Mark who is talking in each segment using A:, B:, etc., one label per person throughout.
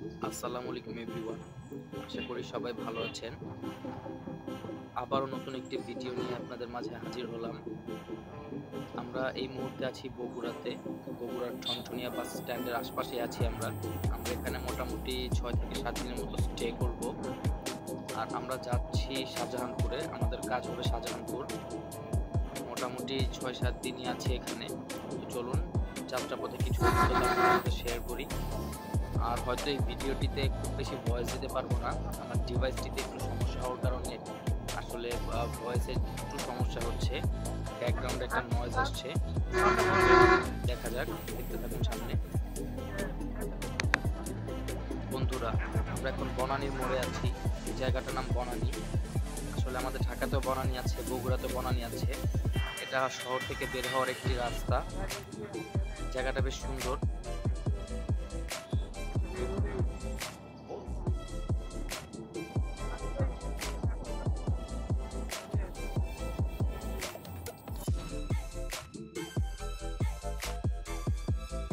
A: আসসালামু আলাইকুম এভরিওয়ান। আশা করি সবাই ভালো আছেন। আবারও নতুন একটি ভিডিও নিয়ে আপনাদের মাঝে হাজির হলাম। আমরা এই মুহূর্তে আছি বগুড়াতে। বগুড়ার ঠনঠনিয়া বাস স্ট্যান্ডের আশপাশে আছি আমরা। আমরা এখানে মোটামুটি ৬ থেকে ৭ দিনের মতো স্টে করব। আর আমরা যাচ্ছি শাহজাহানপুরে। আমাদের কাজ হবে শাহজাহানপুর। মোটামুটি ৬-৭ দিনই আছি এখানে। তো চলুন যাত্রাপথে কিছু অভিজ্ঞতা আপনাদের সাথে শেয়ার করি। আর হয়তো এই ভিডিওটিতে খুব বেশি ভয়েস দিতে পারবো না, আমার ডিভাইসটিতে একটু সমস্যা হওয়ার কারণে আসলে ভয়েসের একটু সমস্যা হচ্ছে, ব্যাকগ্রাউন্ডে একটা নয়েজ আসছে। দেখা যাক, দেখতে থাকুন সামনে। বন্ধুরা, আমরা এখন বনানীর মোড়ে আছি। এই জায়গাটার নাম বনানী। আসলে আমাদের ঢাকাতেও বনানী আছে, বগুড়াতেও বনানী আছে। এটা শহর থেকে বের হওয়ার একটি রাস্তা। জায়গাটা বেশ সুন্দর।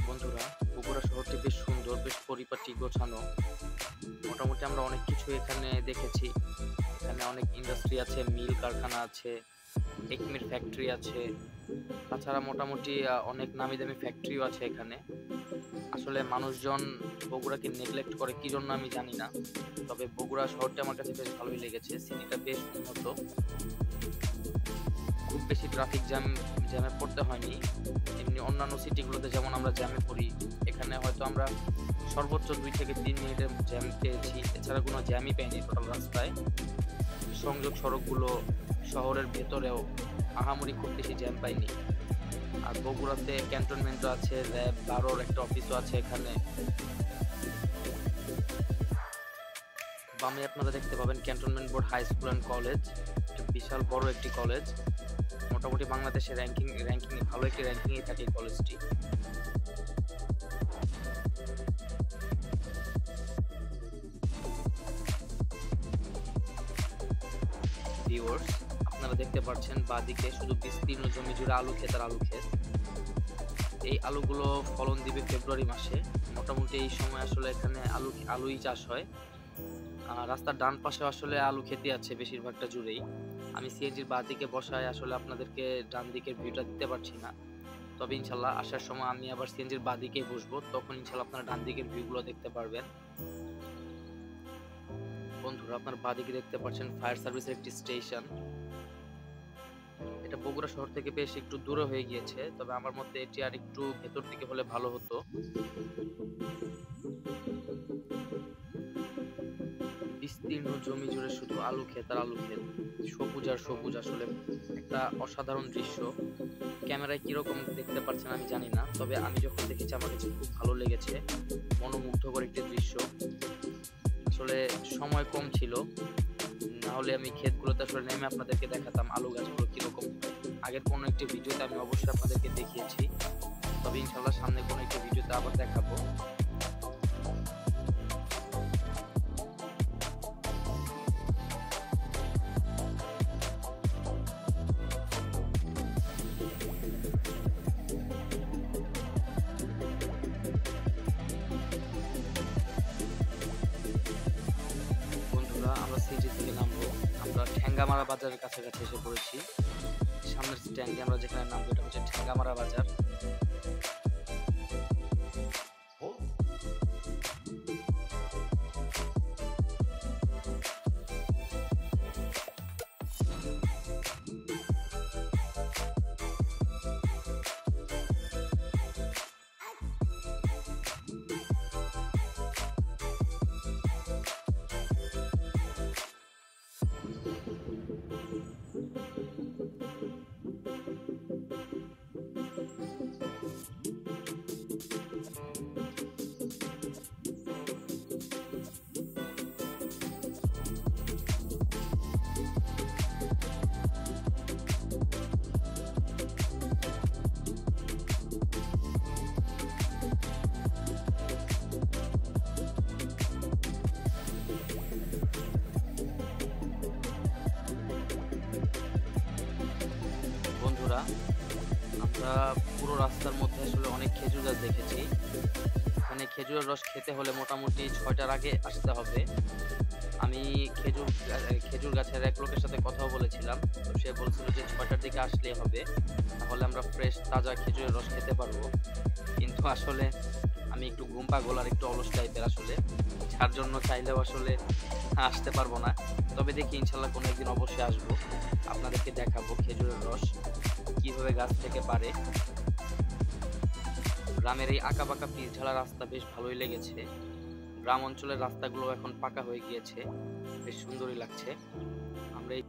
A: বন্ধুরা, বগুড়া শহরটি বেশ সুন্দর, বেশ পরিপাটি গোছানো। মোটামুটি আমরা অনেক কিছু এখানে দেখেছি। এখানে অনেক ইন্ডাস্ট্রি আছে, মিল কারখানা আছে, একমির ফ্যাক্টরি আছে। তাছাড়া মোটামুটি অনেক নামি দামি ফ্যাক্টরিও আছে এখানে। আসলে মানুষজন বগুড়াকে নেগলেক্ট করে কি জন্য আমি জানি না, তবে বগুড়া শহরটি আমার কাছে বেশ ভালোই লেগেছে। সিটিটা বেশ উন্নত, খুব বেশি ট্রাফিক জ্যামে পড়তে হয়নি। এমনি অন্যান্য সিটিগুলোতে যেমন আমরা জ্যামে পড়ি, এখানে হয়তো আমরা সর্বোচ্চ 2 থেকে 3 মিনিটের জ্যাম পেয়েছি, এছাড়া কোনো জ্যামই পাইনি টোটাল রাস্তায়। সংযোগ সড়কগুলো শহরের ভেতরেও আহামরি খুব বেশি জ্যাম পাইনি। আর বগুড়াতে ক্যান্টনমেন্টও আছে, র্যাব 12-র একটা অফিসও আছে এখানে। বামে আপনারা দেখতে পাবেন cantonment board high school and college. এটা বিশাল বড় একটি কলেজ। মোটামুটি বাংলাদেশের র্যাঙ্কিং ভালো একটি র্যাঙ্কিংয়ে থাকে এই কলেজটি। ভিউয়ার্স, আপনারা দেখতে পাচ্ছেন বাদিকে শুধু বিস্তীর্ণ জমি জুড়ে আলু ক্ষেত আর আলু ক্ষেত। এই আলুগুলো ফলন দিবে ফেব্রুয়ারি মাসে। মোটামুটি এই সময় আসলে এখানে আলুই চাষ হয়। রাস্তার ডান পাশে আসলে আলু খেতে আছে বেশিরভাগটা জুড়েই। আমি সিএনজির বাদিকে বসায় আসলে আপনাদেরকে ডান দিকের ভিউটা দিতে পারছি না, তবে ইনশাল্লাহ আসার সময় আমি আবার সিএনজির বাদিকে বসবো, তখন ইনশাল্লাহ আপনারা ডান দিকের ভিউগুলো দেখতে পারবেন। বন্ধুরা, আপনার বাদিকে দেখতে পাচ্ছেন ফায়ার সার্ভিসের একটি স্টেশন। এটা বগুড়া শহর থেকে বেশ একটু দূরে হয়ে গিয়েছে, তবে আমার মতে এটি আর একটু ভেতর দিকে হলে ভালো হতো। বিস্তীর্ণ জমি জুড়ে শুধু আলু ক্ষেত আর আলু ক্ষেত, সবুজ আর সবুজ। আসলে একটা অসাধারণ দৃশ্য। ক্যামেরায় কিরকম দেখতে পাচ্ছেন আমি জানি না, তবে আমি যখন দেখেছি আমার কাছে খুব ভালো লেগেছে। মনোমুগ্ধকর একটি দৃশ্য। আসলে সময় কম ছিল, না হলে আমি ক্ষেতগুলোতে আসলে নেমে আপনাদেরকে দেখাতাম আলু গাছগুলো কিরকম। আগের কোনো একটি ভিডিওতে আমি অবশ্যই আপনাদেরকে দেখিয়েছি, তবে ইনশাল্লাহ সামনে কোনো একটি ভিডিওতে আবার দেখাবো। বন্ধুরা, আমরা সিটি থেকে নামবো। আমরা ঠ্যাঙ্গামারা বাজারের কাছাকাছি এসে পড়েছি। সামনের স্ট্যান্ডে আমরা যেখানে নামবো এটা হচ্ছে ঠ্যাঙ্গামারা বাজার। বন্ধুরা, আমরা পুরো রাস্তার মধ্যে আসলে অনেক খেজুর গাছ দেখেছি। এখানে খেজুরের রস খেতে হলে মোটামুটি 6টার আগে আসতে হবে। আমি খেজুর গাছের এক লোকের সাথে কথাও বলেছিলাম, তো সে বলছিল যে 6টার দিকে আসলেই হবে, তাহলে আমরা ফ্রেশ তাজা খেজুরের রস খেতে পারবো। কিন্তু আসলে আমি একটু ঘুম পাগল আর একটু অলস টাইপের আসলে, যার জন্য চাইলেও আসলে আসতে পারবো না। তবে দেখি ইনশাল্লাহ কোনো একদিন অবশ্যই আসবো, আপনাদেরকে দেখাবো খেজুরের রস কিভাবে গাছ থেকে পারে। গ্রামের এই আঁকা বাঁকা পিচ ঢালা রাস্তা বেশ ভালোই লেগেছে। গ্রাম অঞ্চলের রাস্তাগুলো এখন পাকা হয়ে গিয়েছে, বেশ সুন্দরই লাগছে। আমরা এই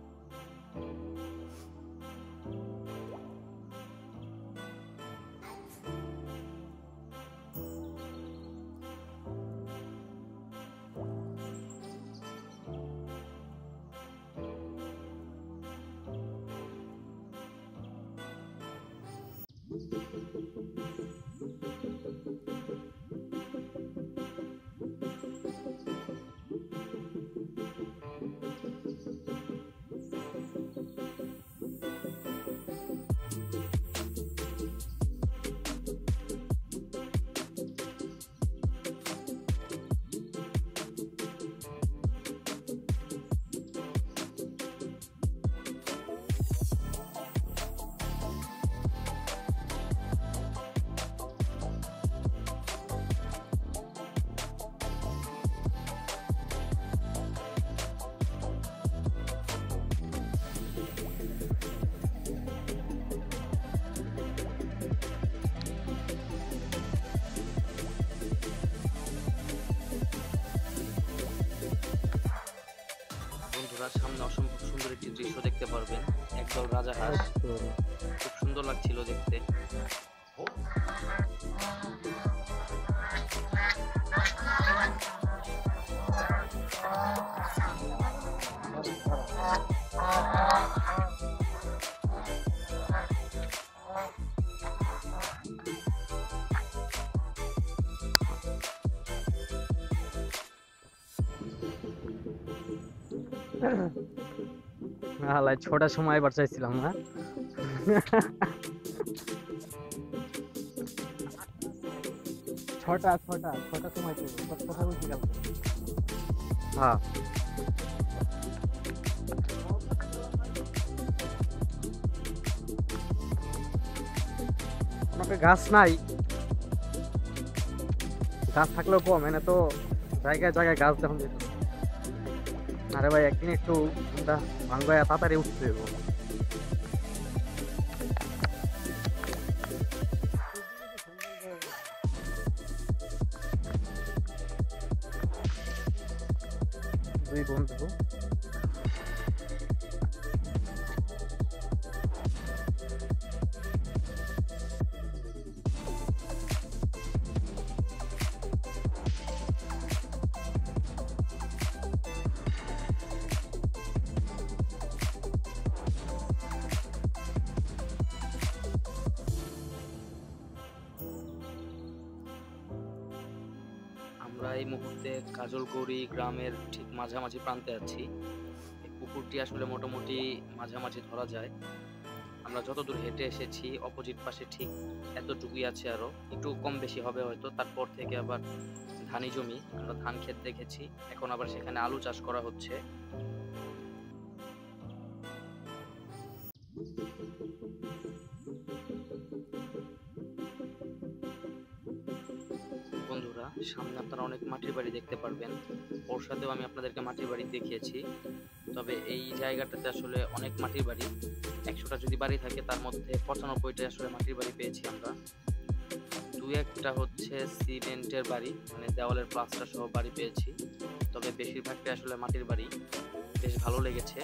A: বন্ধুরা সামনে অসম্ভব সুন্দর একটি দৃশ্য দেখতে পারবেন, একদল রাজাহাঁস, খুব সুন্দর লাগছিল দেখতে।
B: আলাই ছোটার সময় এবার চাইছিলাম না। ছটা সময় ছিল, কথা বলছি কালকে। হ্যাঁ কোনো গাছ নাই, গাছ থাকলেও কম, এনে তো জায়গায় জায়গায় গাছ দেখুন যেত। আরে ভাই একদিন একটু ভাঙ্গায় তাড়াতাড়ি উঠতে দেবো। দুই বন্ধু
A: আমরা এই মুহূর্তে কাজলগৌড়ি গ্রামের ঠিক মাঝামাঝি প্রান্তে আছি। এই পুকুরটি আসলে মোটামুটি মাঝামাঝি ধরা যায়। আমরা যতদূর হেঁটে এসেছি অপোজিট পাশে ঠিক এতটুকুই আছে, আরো একটু কম বেশি হবে হয়তো। তারপর থেকে আবার ধানি জমি, আমরা ধান ক্ষেত দেখেছি, এখন আবার সেখানে আলু চাষ করা হচ্ছে। বন্ধুরা সামনে আপনারা অনেক মাটির বাড়ি দেখতে পারবেন, ওর সাথেও আমি আপনাদেরকে মাটির বাড়ি দেখিয়েছি। তবে এই জায়গাটাতে আসলে অনেক মাটির বাড়ি, 100টা যদি বাড়ি থাকে তার মধ্যে 95টা আসলে মাটির বাড়ি পেয়েছি আমরা। দু একটা হচ্ছে সিমেন্টের বাড়ি, মানে দেওয়ালের প্লাস্টার সহ বাড়ি পেয়েছি, তবে বেশিরভাগটাই আসলে মাটির বাড়ি। বেশ ভালো লেগেছে।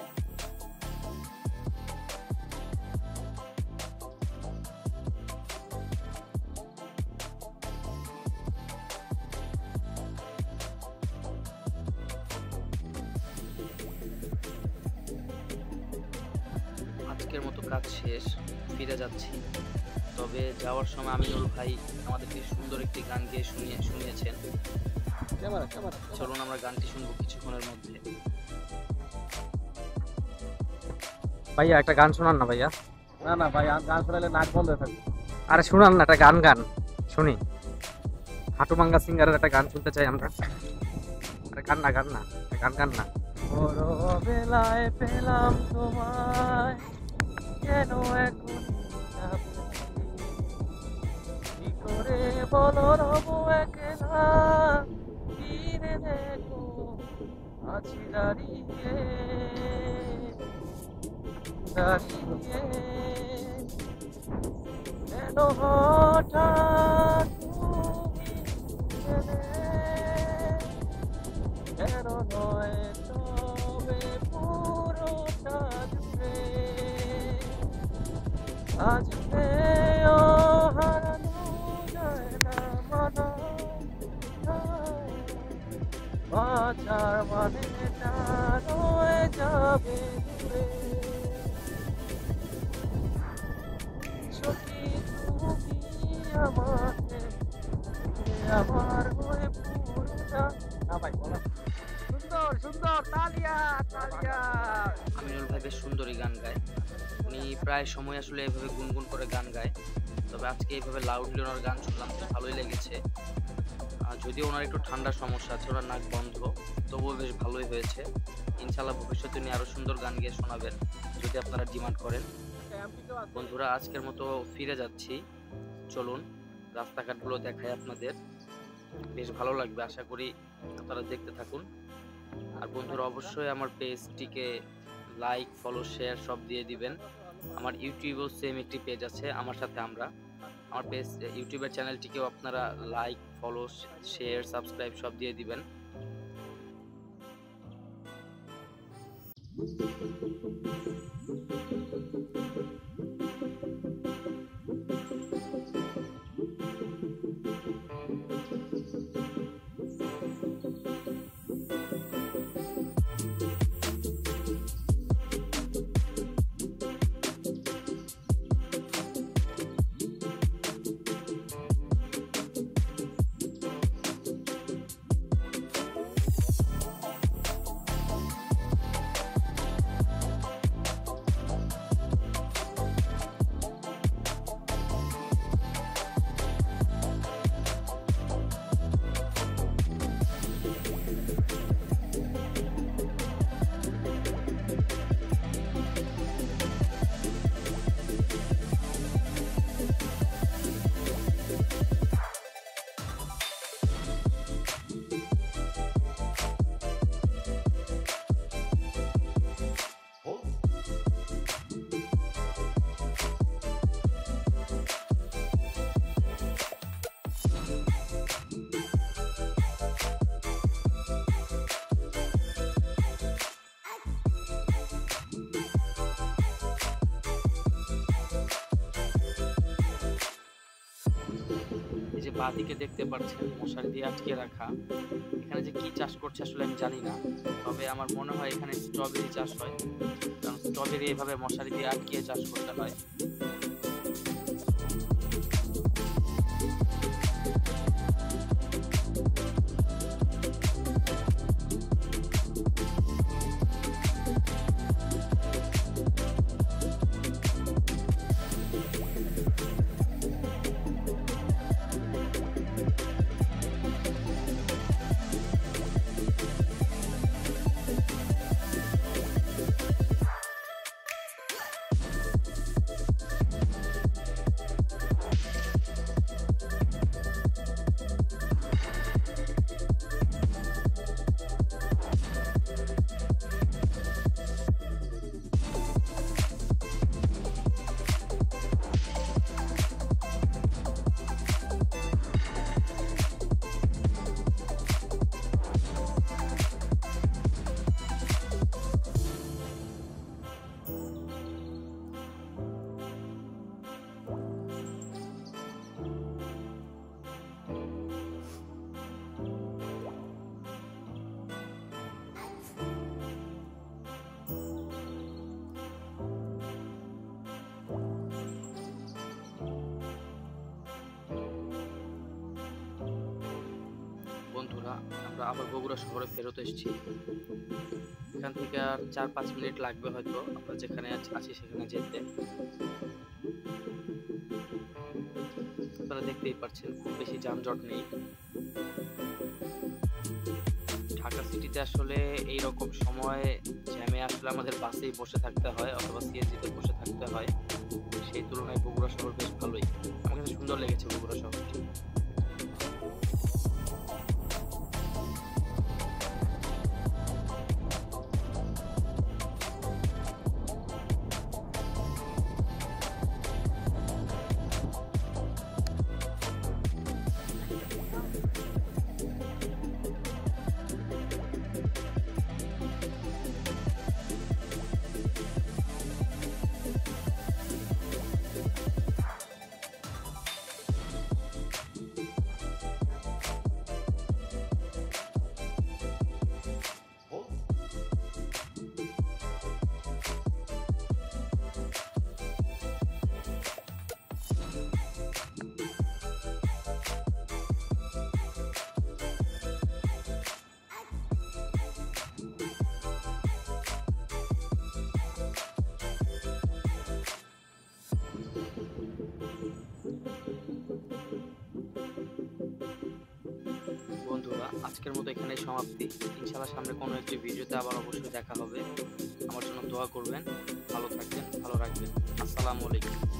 A: আজকের মতো কাজ শেষ, ফিরে যাচ্ছি। তবে যাওয়ার সময় আমিনুল ভাই আমাদেরকে সুন্দর একটি গান গেয়ে শুনিয়েছেন। চলুন আমরা গানটি শুনবো কিছুক্ষণের মধ্যে।
B: ভাইয়া একটা গান শোনান না ভাইয়া।
C: না না ভাই, গান শোনালে নাক বন্ধ হয়ে থাকবে।
B: আরে শোনান না, একটা গান শুনি। হাঁটু ভাঙ্গা সিঙ্গারের একটা গান শুনতে চাই আমরা। আরে গান না, গান না, গান না। বেলায় পেলাম তোমায়, কেন এখন কি করে বলো রব একলা, ফিরে দেখো আছি দাঁড়িয়ে দাঁড়িয়ে, কেন হঠাৎ তুমি এলে, কেন নয় তবে পুরোটা জুড়ে, আজ পেয়েও হারানো যায় না মানা, বাঁচার মানেটা রয়ে যাবে দূরে, সত্যি তুমি আমাকে আমার হয়ে পুরোটা। না ভাই বলো, সুন্দর সুন্দর, তালিয়া তালিয়া।
A: আমিনুল ভাই বেশ সুন্দরই গান গায়। উনি প্রায় সময় আসলে এভাবে গুনগুন করে গান গায়, তবে আজকে এইভাবে লাউডলি ওনার গান শুনলাম, বেশ ভালোই লেগেছে। যদিও ওনার একটু ঠান্ডার সমস্যা আছে, ওনার নাক বন্ধ, তবুও বেশ ভালোই হয়েছে। ইনশাল্লাহ ভবিষ্যতে উনি আরো সুন্দর গান গেয়ে শোনাবেন যদি আপনারা ডিমান্ড করেন। বন্ধুরা আজকের মতো ফিরে যাচ্ছি, চলুন রাস্তাঘাটগুলো দেখাই আপনাদের, বেশ ভালো লাগবে, আশা করি আপনারা দেখতে থাকুন। আর বন্ধুরা অবশ্যই আমার পেজটিকে লাইক, ফলো, শেয়ার সব দিয়ে দিবেন। আমার ইউটিউবেও সেম একটি পেজ আছে আমার সাথে আমরা, আমার পেজ ইউটিউবের চ্যানেলটিকেও আপনারা লাইক, ফলো, শেয়ার, সাবস্ক্রাইব সব দিয়ে দিবেন। এই যে বাঁদিকে দেখতে পাচ্ছেন মশারি দিয়ে আটকে রাখা, এখানে যে কি চাষ করছে আসলে আমি জানি না, তবে আমার মনে হয় এখানে স্ট্রবেরি চাষ হয়, কারণ স্ট্রবেরি এভাবে মশারি দিয়ে আটকিয়ে চাষ করতে হয়। বন্ধুরা আমরা আবার বগুড়া শহরে ফেরত এসেছি, এখান থেকে আর 4-5 মিনিট লাগবে হয়তো আমরা যেখানে আছি সেখানে যেতে। আপনারা দেখতেই পাচ্ছেন খুব বেশি যানজট নেই। ঢাকা সিটিতে আসলে এইরকম সময় জ্যামে আসলে আমাদের বাসেই বসে থাকতে হয় অথবা সিএনজিতে বসে থাকতে হয়। সেই তুলনায় বগুড়া শহর বেশ ভালোই। আমার কাছে সুন্দর লেগেছে বগুড়া শহরটি। বন্ধুরা, আজকের মতো এখানেই সমাপ্তি। ইনশাআল্লাহ সামনে কোনো একটি ভিডিওতে আবার অবশ্যই দেখা হবে। আমার জন্য দোয়া করবেন। ভালো থাকবেন, ভালো রাখবেন। আসসালামু আলাইকুম।